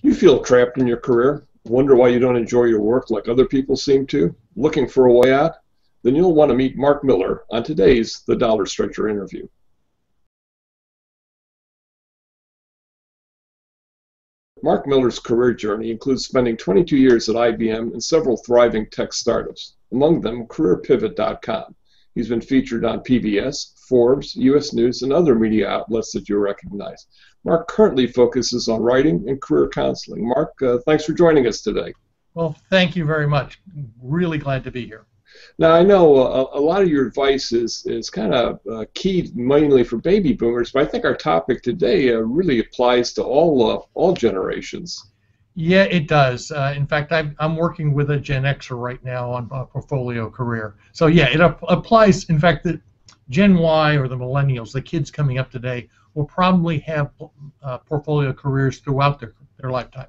You feel trapped in your career? Wonder why you don't enjoy your work like other people seem to? Looking for a way out? Then you'll want to meet Marc Miller on today's The Dollar Stretcher interview. Marc Miller's career journey includes spending 22 years at IBM and several thriving tech startups, among them CareerPivot.com. He's been featured on PBS, Forbes, U.S. News, and other media outlets that you recognize. Marc currently focuses on writing and career counseling. Marc, thanks for joining us today. Well, thank you very much. Really glad to be here. Now, I know a lot of your advice is kind of keyed mainly for baby boomers, but I think our topic today really applies to all generations. Yeah, it does. In fact, I'm working with a Gen Xer right now on a portfolio career. So yeah, it applies. In fact, the Gen Y or the millennials, the kids coming up today, will probably have portfolio careers throughout their lifetime.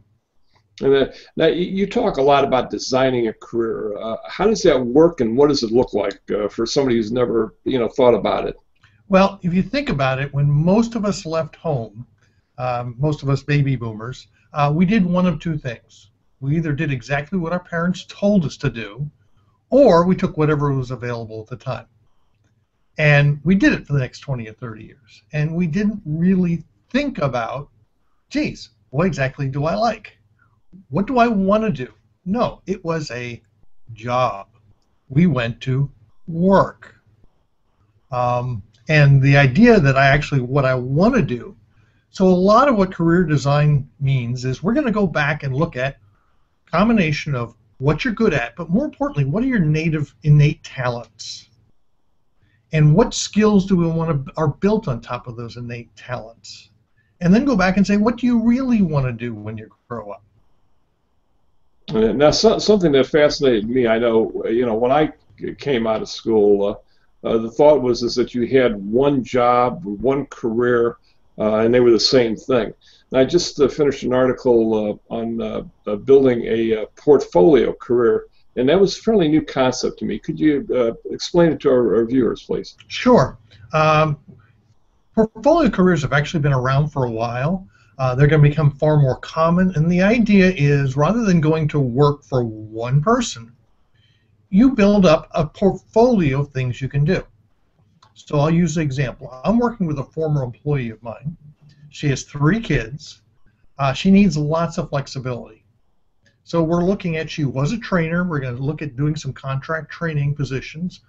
And now you talk a lot about designing a career. How does that work, and what does it look like for somebody who's never, thought about it? Well, if you think about it, when most of us left home, most of us baby boomers, we did one of two things. We either did exactly what our parents told us to do, or we took whatever was available at the time. And we did it for the next 20 or 30 years. And we didn't really think about, geez, what exactly do I like? What do I want to do? No, it was a job. We went to work. And the idea that what I want to do, so a lot of what career design means is we're going to go back and look at a combination of what you're good at, but more importantly, what are your innate talents? And what skills do we want to are built on top of those innate talents? And then go back and say, what do you really want to do when you grow up? Now, something that fascinated me, I know, when I came out of school, the thought was that you had one job, one career, and they were the same thing. And I just finished an article on building a portfolio career, and that was a fairly new concept to me. Could you explain it to our viewers, please? Sure. Portfolio careers have actually been around for a while. They're going to become far more common, and the idea is rather than going to work for one person, you build up a portfolio of things you can do. So I'll use an example. I'm working with a former employee of mine. She has 3 kids. She needs lots of flexibility. So we're looking at, she was a trainer. We're going to look at doing some contract training positions.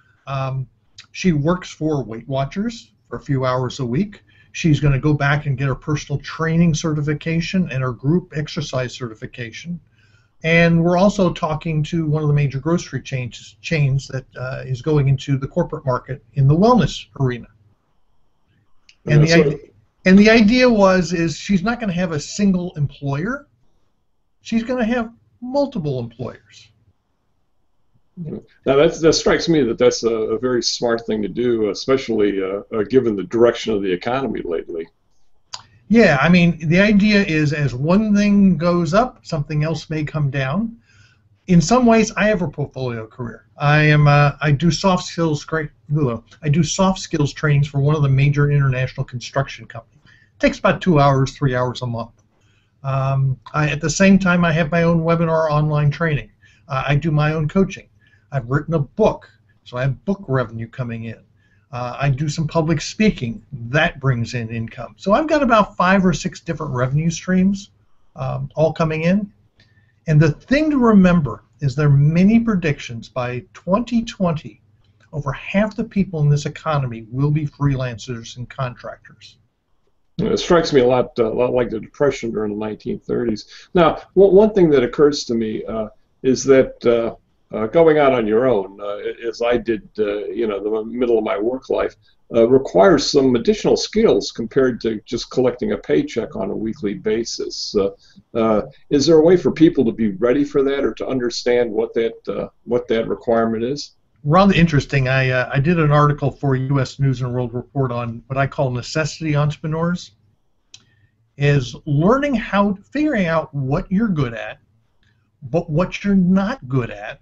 She works for Weight Watchers for a few hours a week. She's going to go back and get her personal training certification and her group exercise certification. And we're also talking to one of the major grocery chains that is going into the corporate market in the wellness arena. And the idea is she's not going to have a single employer. She's going to have multiple employers. Now that strikes me that's a very smart thing to do, especially given the direction of the economy lately. Yeah, I mean, the idea is as one thing goes up, something else may come down. In some ways, I have a portfolio career. I do soft skills trainings for one of the major international construction companies. It takes about 2 hours, 3 hours a month. At the same time, I have my own webinar online training. I do my own coaching. I've written a book, so I have book revenue coming in. I do some public speaking. That brings in income. So I've got about 5 or 6 different revenue streams all coming in. And the thing to remember is there are many predictions by 2020, over half the people in this economy will be freelancers and contractors. It strikes me a lot like the Depression during the 1930s. Now, one thing that occurs to me is that going out on your own, as I did, the middle of my work life, requires some additional skills compared to just collecting a paycheck on a weekly basis. Is there a way for people to be ready for that, or to understand what that requirement is? Rather interesting. I did an article for U.S. News and World Report on what I call necessity entrepreneurs. Is figuring out what you're good at, but what you're not good at,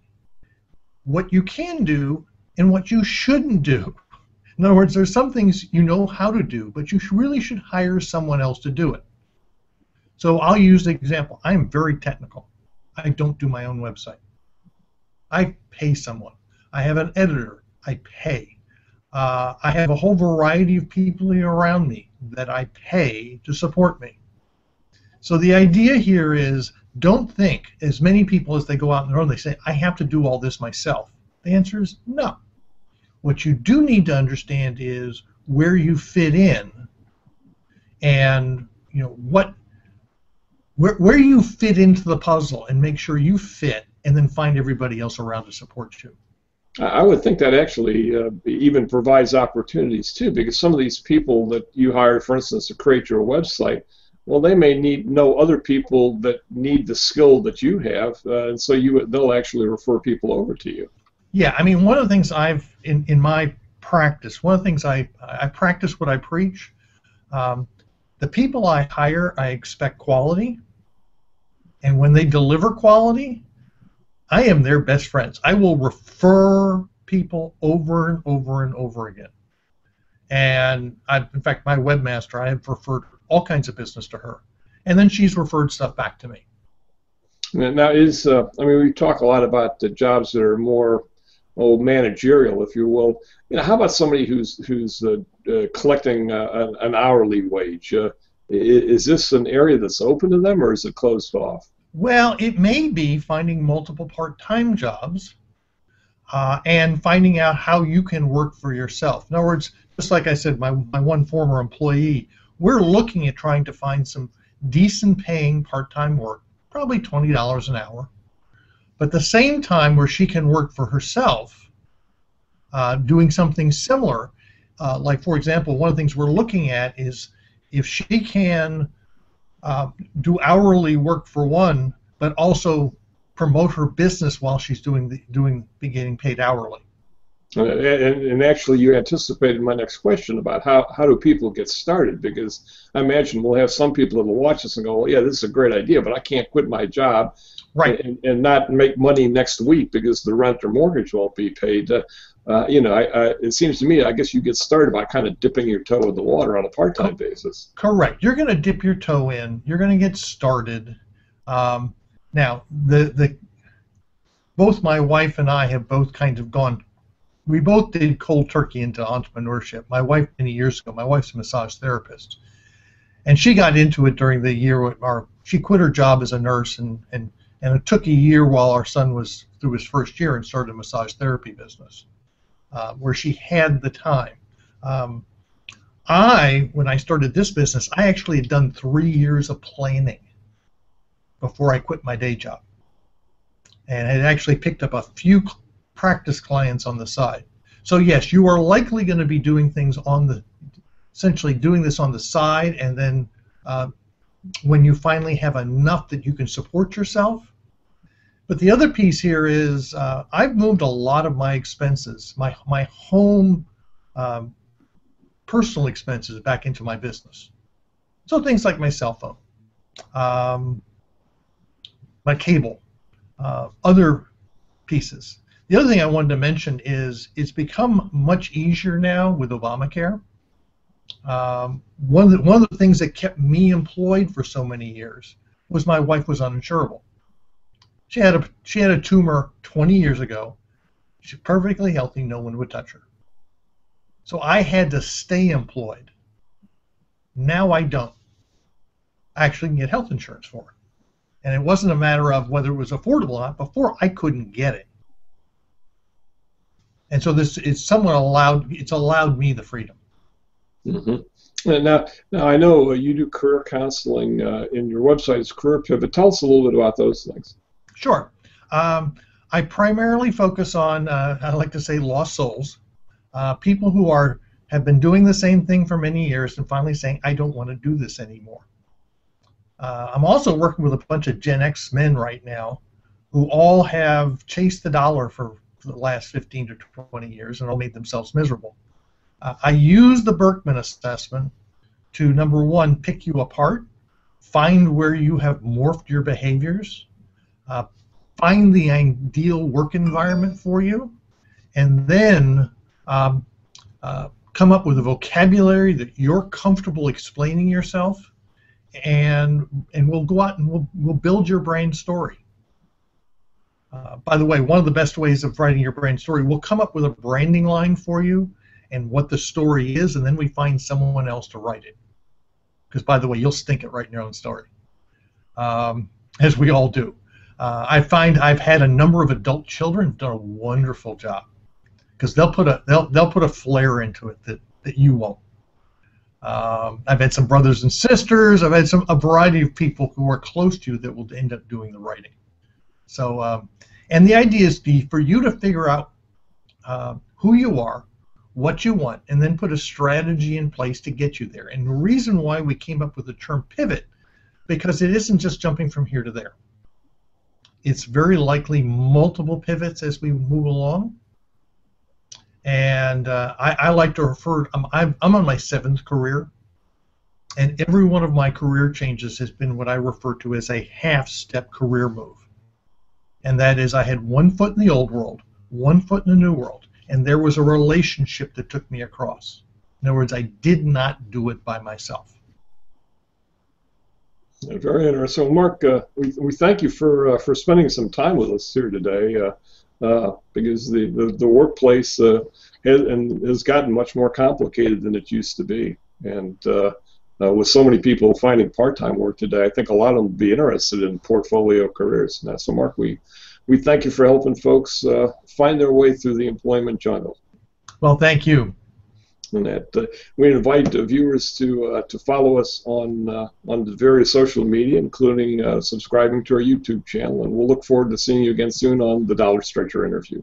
what you can do, and what you shouldn't do. In other words, there's some things you know how to do, but you really should hire someone else to do it. So I'll use the example. I am very technical. I don't do my own website. I pay someone. I have an editor. I pay. I have a whole variety of people around me that I pay to support me. So the idea here is, don't think, as many people as they go out on their own, they say, I have to do all this myself. The answer is no. What you do need to understand is where you fit in, and where you fit into the puzzle, and make sure you fit, and then find everybody else around to support you. I would think that actually even provides opportunities too, because some of these people that you hire, for instance, to create your website, well, they may know other people that need the skill that you have, and so they'll actually refer people over to you. Yeah, I mean, one of the things in my practice, one of the things I practice what I preach. The people I hire, I expect quality, and when they deliver quality, I am their best friends. I will refer people over and over and over again. And in fact, my webmaster, I have referred all kinds of business to her, and then she's referred stuff back to me. Now, I mean, we talk a lot about the jobs that are more managerial, if you will. How about somebody who's collecting an hourly wage? Is this an area that's open to them, or is it closed off? Well, it may be finding multiple part-time jobs and finding out how you can work for yourself. In other words, just like I said, my one former employee, we're looking at trying to find some decent paying part-time work, probably $20 an hour, but at the same time where she can work for herself doing something similar. Like, for example, one of the things we're looking at is if she can do hourly work for one, but also promote her business while she's getting paid hourly. And actually, you anticipated my next question about how do people get started, because I imagine we'll have some people that will watch this and go, well, yeah, this is a great idea, but I can't quit my job and not make money next week because the rent or mortgage won't be paid. It seems to me, I guess you get started by kind of dipping your toe in the water on a part-time basis. Correct. You're going to dip your toe in. You're going to get started. Now, both my wife and I have both kind of gone. We both did cold turkey into entrepreneurship. My wife many years ago. My wife's a massage therapist, and she got into it during the year. She quit her job as a nurse, and it took a year while our son was through his first year and started a massage therapy business. Where she had the time. When I started this business, I actually had done 3 years of planning before I quit my day job, and had actually picked up a few practice clients on the side. So yes, you are likely going to be doing things essentially doing this on the side, and then when you finally have enough that you can support yourself. But the other piece here is I've moved a lot of my expenses, my home personal expenses, back into my business. So things like my cell phone, my cable, other pieces. The other thing I wanted to mention is it's become much easier now with Obamacare. One of the things that kept me employed for so many years was my wife was uninsurable. She had a tumor 20 years ago. She's perfectly healthy. No one would touch her. So I had to stay employed. Now I don't. I actually can get health insurance for her. And it wasn't a matter of whether it was affordable or not. Before, I couldn't get it. And so it's allowed me the freedom. Mm-hmm. Now I know you do career counseling in your website. It's Career Pivot. Tell us a little bit about those things. Sure. I primarily focus on, I like to say, lost souls, people who have been doing the same thing for many years and finally saying, I don't want to do this anymore. I'm also working with a bunch of Gen X men right now who all have chased the dollar for the last 15 to 20 years and all made themselves miserable. I use the Berkman assessment to, number one, pick you apart, find where you have morphed your behaviors, find the ideal work environment for you, and then come up with a vocabulary that you're comfortable explaining yourself, and we'll go out and we'll build your brand story. By the way, one of the best ways of writing your brand story, we'll come up with a branding line for you and what the story is, and then we find someone else to write it. Because, by the way, you'll stink at writing your own story, as we all do. I find I've had a number of adult children done a wonderful job because they'll put a flair into it that you won't. I've had some brothers and sisters. I've had a variety of people who are close to you that will end up doing the writing. So, and the idea is for you to figure out who you are, what you want, and then put a strategy in place to get you there. And the reason why we came up with the term pivot, because it isn't just jumping from here to there. It's very likely multiple pivots as we move along. And I like to refer, I'm on my 7th career, and every one of my career changes has been what I refer to as a half-step career move. And that is, I had 1 foot in the old world, 1 foot in the new world, and there was a relationship that took me across. In other words, I did not do it by myself. Very interesting. Mark, we thank you for spending some time with us here today, because the workplace has gotten much more complicated than it used to be. And with so many people finding part-time work today, I think a lot of them would be interested in portfolio careers. And so, Mark, we thank you for helping folks find their way through the employment jungle. Well, thank you. And that we invite viewers to follow us on the various social media, including subscribing to our YouTube channel. And we'll look forward to seeing you again soon on the Dollar Stretcher interview.